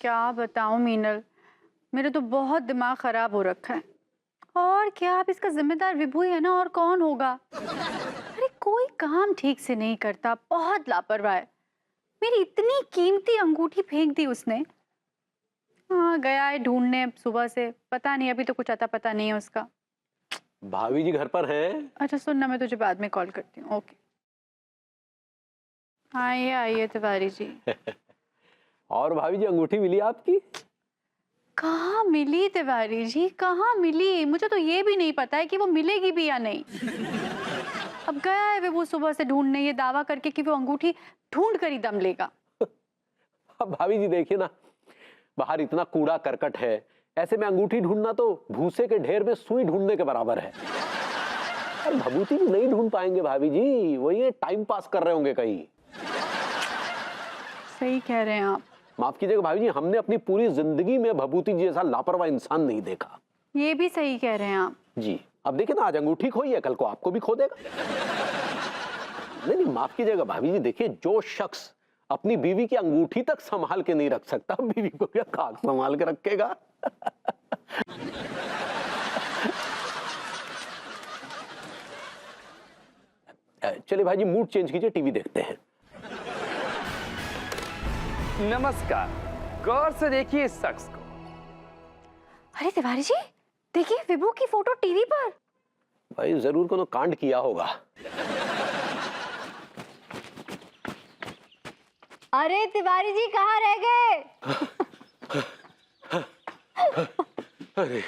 क्या बताऊं मीनल, मेरे तो बहुत दिमाग खराब हो रखा है। और क्या, अब इसका जिम्मेदार विभू ही है ना, और कौन होगा। अरे कोई काम ठीक से नहीं करता, बहुत लापरवाह है। मेरी इतनी कीमती अंगूठी फेंक दी उसने। हाँ, गया है ढूंढने सुबह से, पता नहीं अभी तो कुछ अता पता नहीं है उसका। भाभी जी घर पर हैं? अच्छा सुनना, मैं तुझे बाद में कॉल करती हूँ। ओके, आइए आइए तिवारी जी। और भाभी जी अंगूठी मिली आपकी? कहाँ मिली तिवारी जी, कहाँ मिली? मुझे तो ये भी नहीं पता है कि वो मिलेगी भी या नहीं। अब गया है वो सुबह से ढूंढने, ये दावा करके कि वो अंगूठी ढूंढ कर ही दम लेगा। अब भाभी जी देखिए ना, बाहर इतना कूड़ा करकट है, ऐसे में अंगूठी ढूंढना तो भूसे के ढेर में सुई ढूंढने के बराबर है। और भभूति जी नहीं ढूंढ पाएंगे भाभी जी, वही टाइम पास कर रहे होंगे कहीं। सही कह रहे हैं आप। माफ कीजिएगा भाभी जी, हमने अपनी पूरी जिंदगी में भभूति जी जैसा लापरवाह इंसान नहीं देखा। ये भी सही कह रहे हैं आप जी। अब देखिए ना, आज अंगूठी खोई है, कल को आपको भी खो देगा। नहीं नहीं, माफ कीजिएगा भाभी जी, देखिए जो शख्स अपनी बीवी की अंगूठी तक संभाल के नहीं रख सकता, बीवी को क्या खाक संभाल के रखेगा। चलिए भाई जी, मूड चेंज कीजिए, टीवी देखते हैं। नमस्कार, गौर से देखिए इस शख्स को। अरे तिवारी जी, देखिए विभू की फोटो टीवी पर। भाई जरूर कोनो कांड किया होगा। अरे तिवारी जी कहाँ रह गए? अरे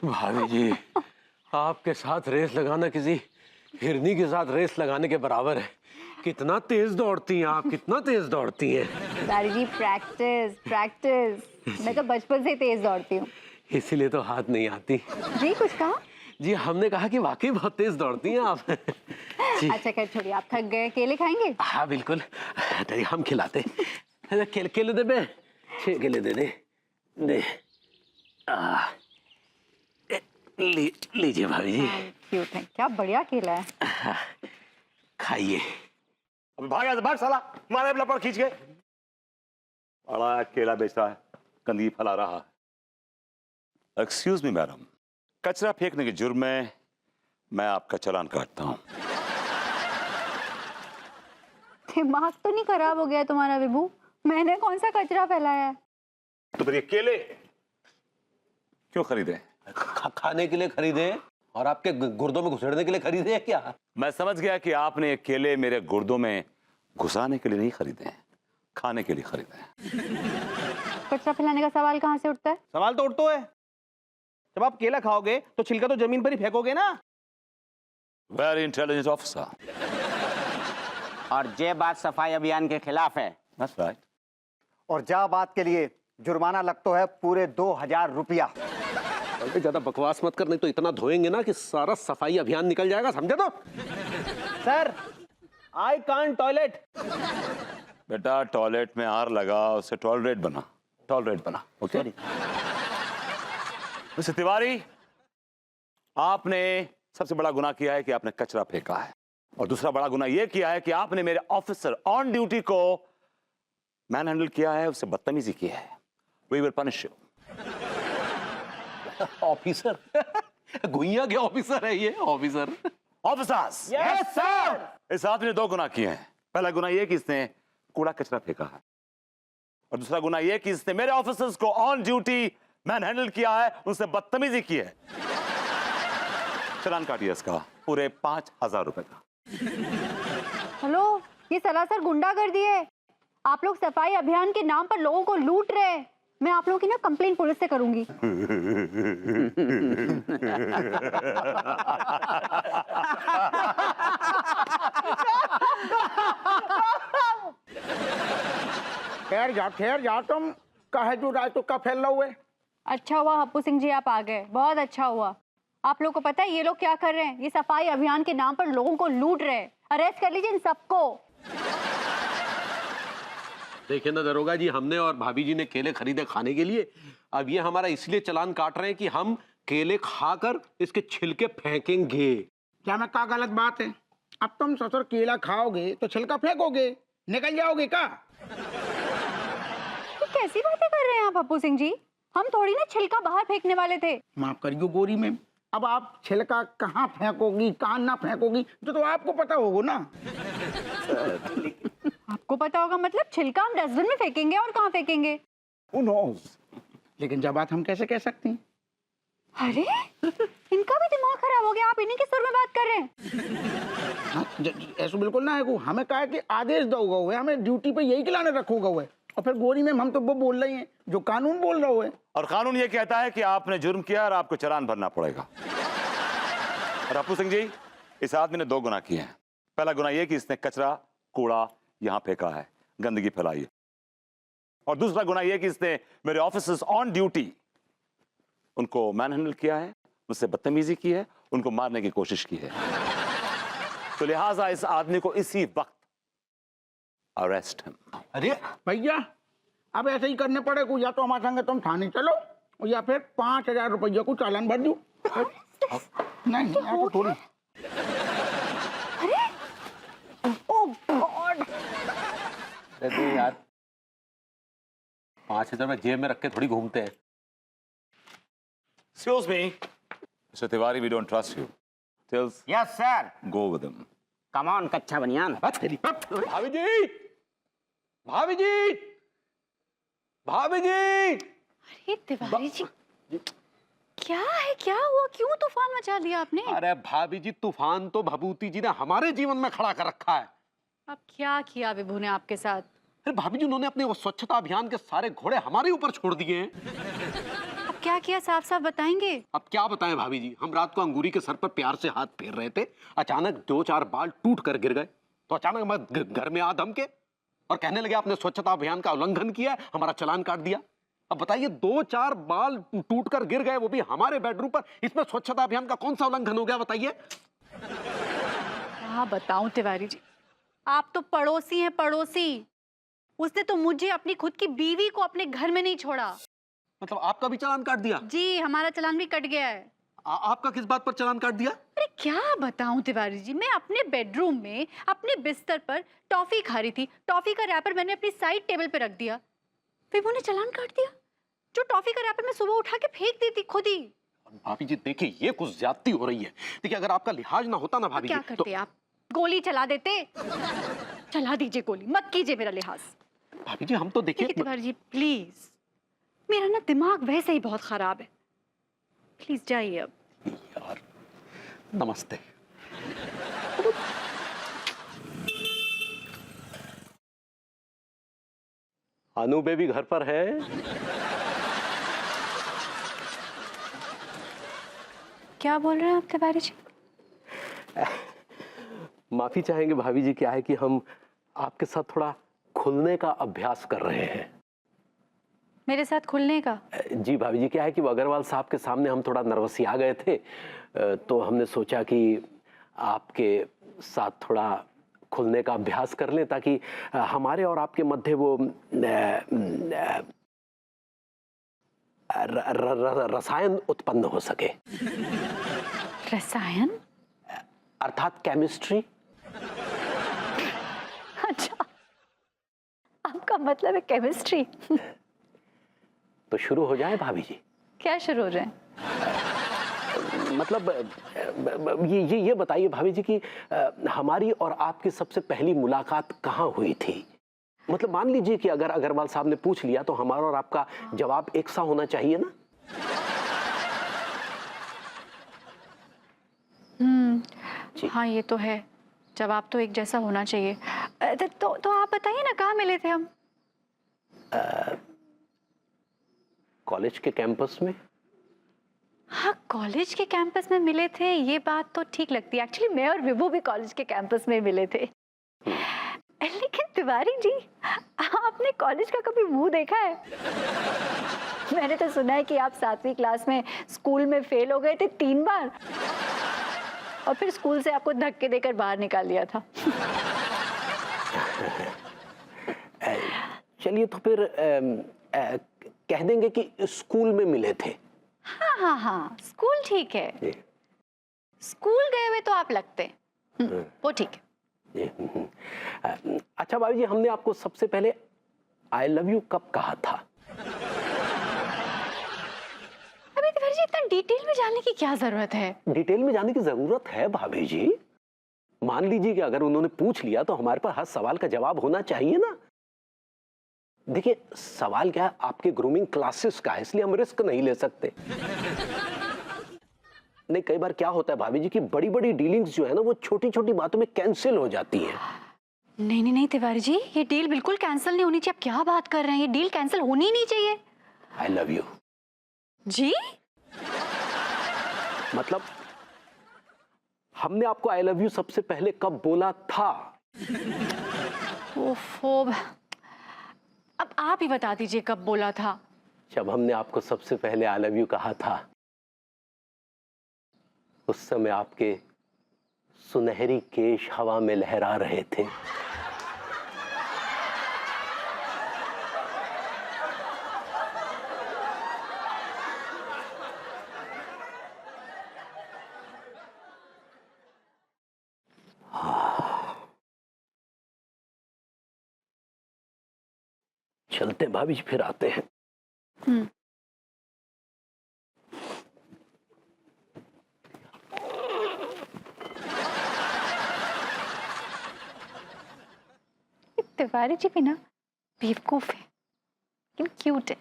भाभी जी, आपके साथ रेस लगाना किसी हिरनी के साथ रेस लगाने के बराबर है। कितना तेज दौड़ती हैं आप, कितना तेज दौड़ती हैं। तिवारी जी प्रैक्टिस प्रैक्टिस, मैं तो बचपन से तेज दौड़ती हूँ। इसीलिए तो हाथ नहीं आती। जी कुछ कहा? जी हमने कहा कि वाकई बहुत तेज दौड़ती हैं आप। जी। अच्छा खैर छोड़िए, आप थक गए, केले खाएंगे? हाँ बिल्कुल, नहीं हम खिलाते। केले केले दे बे, 6 केले दे दे। दे। लीजिए भाभी जी। थैंक यू, क्या बढ़िया केला है। खाइए। भाग भाग साला, मारे लपड़ खींच के। बड़ा केला बेच रहा है, गंदगी फैला रहा है। एक्सक्यूज मी मैडम, कचरा फेंकने के जुर्म में मैं आपका चालान काटता हूं। दिमाग तो नहीं खराब हो गया तुम्हारा विभू? मैंने कौन सा कचरा फैलाया है? तो फिर ये केले क्यों खरीदे? खाने के लिए खरीदे और आपके गुर्दों में घुसेड़ने के लिए खरीदे हैं क्या? मैं समझ गया कि आपने ये केले मेरे गुर्दों में घुसाने के लिए नहीं खरीदे हैं, खाने के लिए खरीदे हैं। कचरा फैलाने का सवाल कहाँ से उठता है? सवाल तो उठता है, जब आप केला खाओगे तो छिलका तो जमीन पर ही फेंकोगे ना। Very intelligent officer. और ये बात सफाई अभियान के खिलाफ है। That's right. और जा बात के लिए जुर्माना लगता है पूरे 2000 रुपया। अरे ज्यादा बकवास मत कर, नहीं तो इतना धोएंगे ना कि सारा सफाई अभियान निकल जाएगा, समझे? तो सर, आई कांट टॉयलेट। बेटा टॉयलेट में आर लगा, उससे टॉयलेट बना, टॉयलेट बना। ओके मिस्टर तिवारी, आपने सबसे बड़ा गुनाह किया है कि आपने कचरा फेंका है, और दूसरा बड़ा गुनाह यह किया है कि आपने मेरे ऑफिसर ऑन ड्यूटी को मैन हैंडल किया है, उससे बदतमीजी की है। We will punish you. Officer? गुइया के ऑफिसर है ये, ऑफिसर। Officers, yes sir. इस आदमी ने 2 गुनाह किए हैं। पहला गुनाह यह कि इसने कूड़ा कचरा फेंका है, और दूसरा गुनाह यह कि इसने मेरे ऑफिसर्स को ऑन ड्यूटी मैन हैंडल किया है, उनसे बदतमीजी की है। चालान काटिए इसका पूरे 5000 रुपए का। हेलो, ये सरासर गुंडागर्दी है। आप लोग सफाई अभियान के नाम पर लोगों को लूट रहे हैं। मैं आप लोगों की ना कंप्लेन पुलिस से करूंगी। ठहर जा तुम काहे जुड़ाए तो का फैल रहा हुए। अच्छा हुआ हप्पू सिंह जी आप आ गए, बहुत अच्छा हुआ। आप लोग को पता है ये लोग क्या कर रहे हैं? ये सफाई अभियान के नाम पर लोगों को लूट रहे हैं। अरेस्ट कर लीजिए इन सबको। देखिए ना दरोगा जी, हमने और भाभी जी ने केले खरीदे खाने के लिए। अब ये हमारा इसलिए चालान काट रहे हैं कि हम केले खाकर इसके छिलके फेंकेंगे। क्या मैं का गलत बात है? अब तुम ससुर केला खाओगे तो छिलका फेंकोगे, निकल जाओगे का? ये कैसी बातें कर रहे हैं आप पप्पू सिंह जी? हम थोड़ी ना छिलका बाहर फेंकने वाले थे। माफ करियो गोरी मैम, अब आप छिलका कहाँ फेंकोगी, कहाँ ना फेंकोगी, तो आपको पता होगा ना। आपको पता होगा मतलब छिलका हम डस्टबिन में फेंकेंगे और कहाँ फेंकेंगे? Who knows? लेकिन जब बात हम कैसे कह सकते हैं? अरे इनका भी दिमाग खराब हो गया, आप इन्हीं के सुर में बात कर रहे हैं। हाँ, ऐसा बिल्कुल ना है को, हमें कहा है कि आदेश दोगा हुआ है, हमें ड्यूटी पे यही खिलाने रखोगा हुआ है। और फिर गोरी मैम हम तो वो बोल रही हैं जो कानून बोल रहा हुआ है। और कानून ये कहता है कि आपने जुर्म किया और आपको चालान भरना पड़ेगा। और पप्पू सिंह जी, इस आदमी ने 2 गुनाह किए हैं। पहला गुनाह ये कि इसने कचरा कूड़ा यहां फेंका है, गंदगी फैलाई है। और दूसरा गुनाह ये कि इसने मेरे ऑफिसर्स ऑन ड्यूटी उनको मैनहैंडल किया है, मुझसे बदतमीजी की है, उनको मारने की कोशिश की है। तो लिहाजा इस आदमी को इसी वक्त अरेस्ट है। अरे भैया, अब ऐसे ही करने पड़ेगा, या तो हमारे संग तुम थाने चलो या फिर 5,000 रुपया को चालान भर दो। नहीं ऐसा थोड़ी। ओह गॉड, अरे यार 5,000 रुपये जेब में रख के थोड़ी घूमते हैं। Excuse me, Mr. Tiwari, we don't trust you. Tills, yes sir. go with him. Come on कच्चा बनियान। भाभी जी, भाभी जी, भाभी जी। अरे तिवारी जी क्या है, क्या हुआ, क्यों तूफान मचा दिया आपने? अरे भाभी जी, तूफान तो भभूति जी ने हमारे जीवन में खड़ा कर रखा है। अब क्या किया विभू ने आपके साथ? अरे भाभी जी, उन्होंने अपने वो स्वच्छता अभियान के सारे घोड़े हमारे ऊपर छोड़ दिए हैं। अब क्या किया, साफ साफ बताएंगे? अब क्या बताएं भाभी जी, हम रात को अंगूरी के सर पर प्यार से हाथ फेर रहे थे, अचानक 2-4 बाल टूट कर गिर गए। तो अचानक मैं घर में आ धमके और कहने लगे आपने स्वच्छता अभियान का उल्लंघन किया है, हमारा चालान काट दिया। अब बताइए, 2-4 बाल टूट कर गिर गए, वो भी हमारे बेडरूम पर, इसमें स्वच्छता अभियान का कौन सा उल्लंघन हो गया बताइए? क्या बताऊं तिवारी जी, आप तो पड़ोसी हैं, पड़ोसी। उसने तो मुझे, अपनी खुद की बीवी को अपने घर में नहीं छोड़ा। मतलब आपका भी चालान काट दिया? जी, हमारा चालान भी कट गया है। आपका किस बात पर चालान काट दिया? अरे क्या बताऊं तिवारी जी, मैं अपने बेडरूम में अपने बिस्तर पर टॉफी खा रही थी, टॉफी का रैपर मैंने अपनी साइड टेबल पे रख दिया, फिर उन्होंने चालान काट दिया। जो टॉफी का रैपर मैं सुबह उठा के फेंक देती खुद ही। भाभी जी देखिए, ये कुछ ज्यादती हो रही है। देखिए, अगर आपका लिहाज ना होता ना भाभी क्या जी, करते आप? गोली चला देते। चला दीजिए गोली, मत कीजिए मेरा लिहाज। भाभी जी हम तो देखिए तिवारी जी प्लीज, मेरा ना दिमाग वैसे ही बहुत खराब है, प्लीज जाइए अब। यार नमस्ते। अनु बेबी घर पर है? क्या बोल रहे हैं आप तिवारी जी? माफी चाहेंगे भाभी जी, क्या है कि हम आपके साथ थोड़ा खुलने का अभ्यास कर रहे हैं। मेरे साथ खुलने का? जी भाभी जी, क्या है कि वो अग्रवाल साहब के सामने हम थोड़ा नर्वस ही आ गए थे, तो हमने सोचा कि आपके साथ थोड़ा खुलने का अभ्यास कर लें, ताकि हमारे और आपके मध्य वो रसायन उत्पन्न हो सके। रसायन? अर्थात केमिस्ट्री। अच्छा, आपका मतलब है केमिस्ट्री? तो शुरू हो जाए भाभी जी। क्या शुरू हो जाए? मतलब ये बताइए भाभी जी कि हमारी और आपकी सबसे पहली मुलाकात कहाँ हुई थी? मतलब मान लीजिए कि अगर अग्रवाल साहब ने पूछ लिया तो हमारा और आपका जवाब एक सा होना चाहिए ना? हाँ ये तो है, जवाब तो एक जैसा होना चाहिए। तो आप बताइए ना, कहाँ मिले थे हम? कॉलेज के कैंपस में। हाँ कॉलेज के कैंपस में मिले थे, ये बात तो ठीक लगती है। एक्चुअली मैं और विभू भी कॉलेज के कैंपस में मिले थे। लेकिन तिवारी जी, आपने कॉलेज का कभी मुंह देखा है? मैंने तो सुना है कि आप 7वीं क्लास में स्कूल में फेल हो गए थे 3 बार, और फिर स्कूल से आपको धक्के देकर बाहर निकाल दिया था। चलिए तो फिर कह देंगे कि स्कूल में मिले थे। हाँ, स्कूल ठीक है। स्कूल गए हुए तो आप लगते, वो ठीक है। अच्छा भाभी जी, हमने आपको सबसे पहले आई लव यू कब कहा था? अबे तिवारी जी, इतना डिटेल में जानने की क्या जरूरत है? डिटेल में जाने की जरूरत है भाभी जी। मान लीजिए कि अगर उन्होंने पूछ लिया तो हमारे पास हर सवाल का जवाब होना चाहिए ना। देखिए, सवाल क्या है, आपके ग्रूमिंग क्लासेस का है, इसलिए हम रिस्क नहीं ले सकते। नहीं, कई बार क्या होता है भाभी जी कि बड़ी बड़ी डीलिंग्स जो है ना वो छोटी छोटी बातों में कैंसिल हो जाती हैं। नहीं नहीं नहीं तिवारी जी, ये डील बिल्कुल कैंसिल नहीं होनी चाहिए। आप क्या बात कर रहे हैं? ये डील कैंसिल होनी ही नहीं चाहिए। I love you. जी? मतलब हमने आपको आई लव यू सबसे पहले कब बोला था? ओफो, अब आप ही बता दीजिए कब बोला था। जब हमने आपको सबसे पहले आई लव यू कहा था उस समय आपके सुनहरी केश हवा में लहरा रहे थे। चलते हैं भाभी जी, फिर आते हैं। तिवारी जी भी ना बेवकूफ है, क्यूट है।